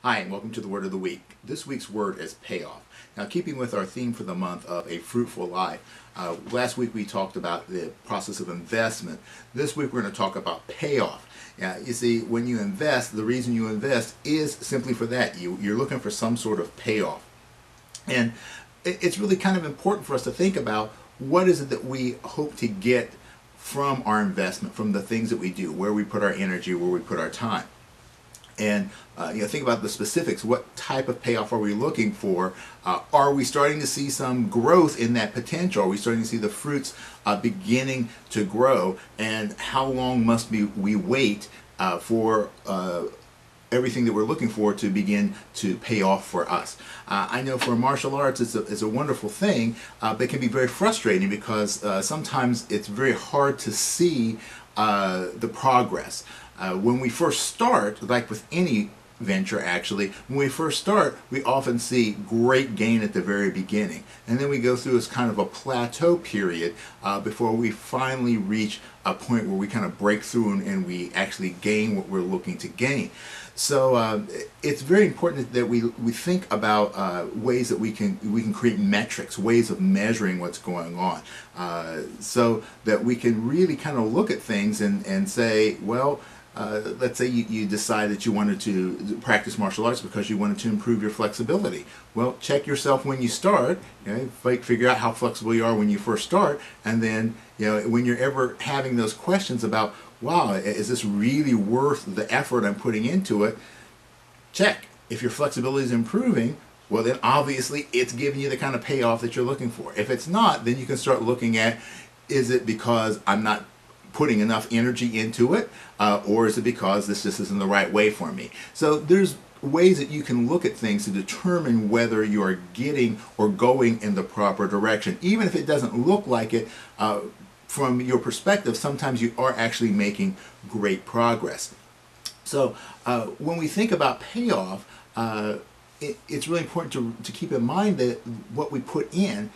Hi, and welcome to the Word of the Week. This week's word is payoff. Now, keeping with our theme for the month of A Fruitful Life, last week we talked about the process of investment. This week we're going to talk about payoff. You see, when you invest, the reason you invest is simply for that. You're looking for some sort of payoff. And it's really kind of important for us to think about what is it that we hope to get from our investment, from the things that we do, where we put our energy, where we put our time. And think about the specifics. What type of payoff are we looking for? Are we starting to see some growth in that potential? Are we starting to see the fruits beginning to grow? And how long must we wait for everything that we're looking for to begin to pay off for us? I know for martial arts it's a wonderful thing, but it can be very frustrating because sometimes it's very hard to see the progress. When we first start, like with any venture actually, when we first start, we often see great gain at the very beginning. And then we go through this kind of a plateau period before we finally reach a point where we kind of break through and we actually gain what we're looking to gain. So it's very important that we think about ways that we can create metrics, ways of measuring what's going on, so that we can really kind of look at things and say, well, let's say you decide that you wanted to practice martial arts because you wanted to improve your flexibility. Well, check yourself when you start. Figure out how flexible you are when you first start, and then when you're ever having those questions about, wow, is this really worth the effort I'm putting into it? Check. If your flexibility is improving, well then obviously it's giving you the kind of payoff that you're looking for. If it's not, then you can start looking at, is it because I'm not putting enough energy into it, or is it because this just isn't the right way for me? So there's ways that you can look at things to determine whether you are getting or going in the proper direction. Even if it doesn't look like it, from your perspective, sometimes you are actually making great progress. So when we think about payoff, it's really important to keep in mind that what we put in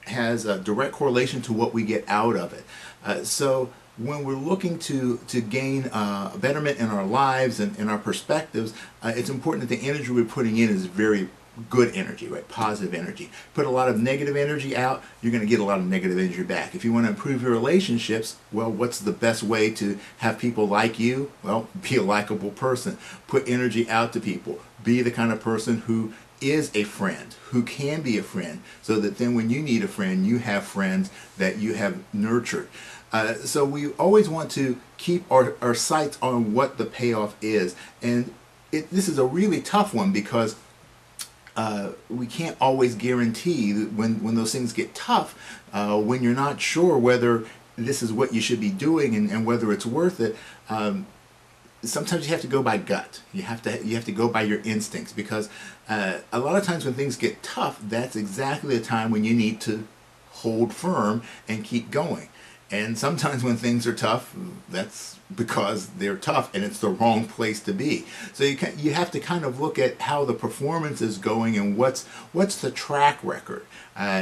has a direct correlation to what we get out of it. So when we're looking to gain a betterment in our lives and in our perspectives, it's important that the energy we're putting in is very good energy, right? Positive energy. Put a lot of negative energy out, you're going to get a lot of negative energy back. If you want to improve your relationships, well, what's the best way to have people like you? Well, be a likable person. Put energy out to people. Be the kind of person who is a friend, who can be a friend, so that then when you need a friend, you have friends that you have nurtured. So we always want to keep our sights on what the payoff is. And this is a really tough one because we can't always guarantee that when those things get tough, when you're not sure whether this is what you should be doing and whether it's worth it, sometimes you have to go by gut. You have to go by your instincts, because a lot of times when things get tough, that's exactly the time when you need to hold firm and keep going. And sometimes when things are tough, that's because they're tough and it's the wrong place to be. So you have to kind of look at how the performance is going and what's the track record.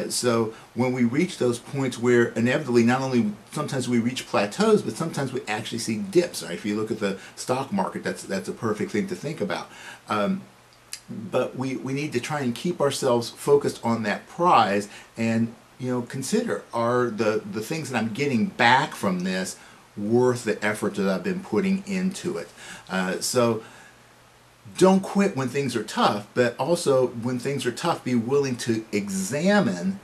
So when we reach those points where inevitably not only sometimes we reach plateaus, but sometimes we actually see dips. Right? If you look at the stock market, that's a perfect thing to think about. But we need to try and keep ourselves focused on that prize and consider, are the things that I'm getting back from this worth the effort that I've been putting into it? So don't quit when things are tough, but also when things are tough, be willing to examine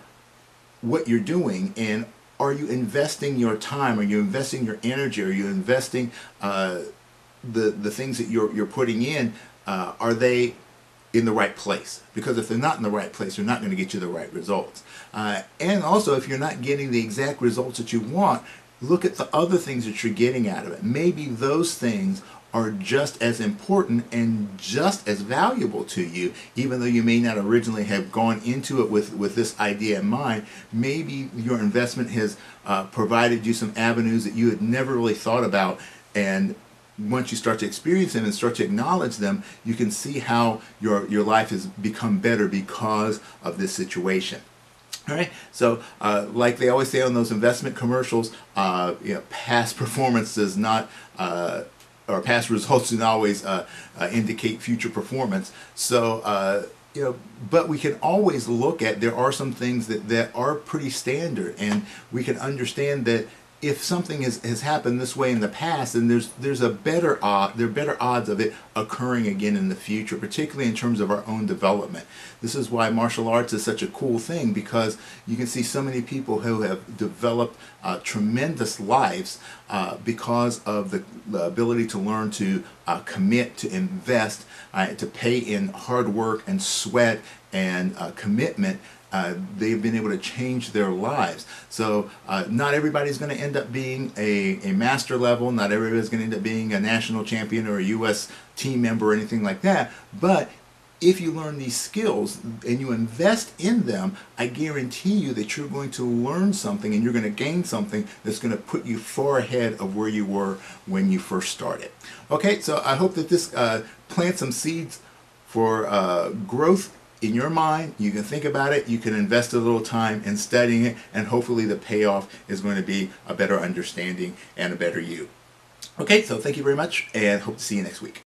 what you're doing, and are you investing your time? Are you investing your energy? Are you investing the things that you're putting in? Are they in the right place? Because if they're not in the right place, they're not going to get you the right results. And also, if you're not getting the exact results that you want, look at the other things that you're getting out of it. Maybe those things are just as important and just as valuable to you, even though you may not originally have gone into it with this idea in mind. Maybe your investment has provided you some avenues that you had never really thought about, and once you start to experience them and start to acknowledge them, you can see how your life has become better because of this situation. All right, so like they always say on those investment commercials, past performance does not or past results do not always indicate future performance. So but we can always look at, there are some things that are pretty standard, and we can understand that if something has happened this way in the past, then there are better odds of it occurring again in the future, particularly in terms of our own development. This is why martial arts is such a cool thing, because you can see so many people who have developed tremendous lives because of the ability to learn to commit, to invest, to pay in hard work and sweat and commitment. They've been able to change their lives. So not everybody's going to end up being a master level. Not everybody's going to end up being a national champion or a U.S. team member or anything like that. But if you learn these skills and you invest in them, I guarantee you that you're going to learn something and you're going to gain something that's going to put you far ahead of where you were when you first started. Okay, so I hope that this plants some seeds for growth in your mind. You can think about it, you can invest a little time in studying it, and hopefully the payoff is going to be a better understanding and a better you. Okay, so thank you very much, and hope to see you next week.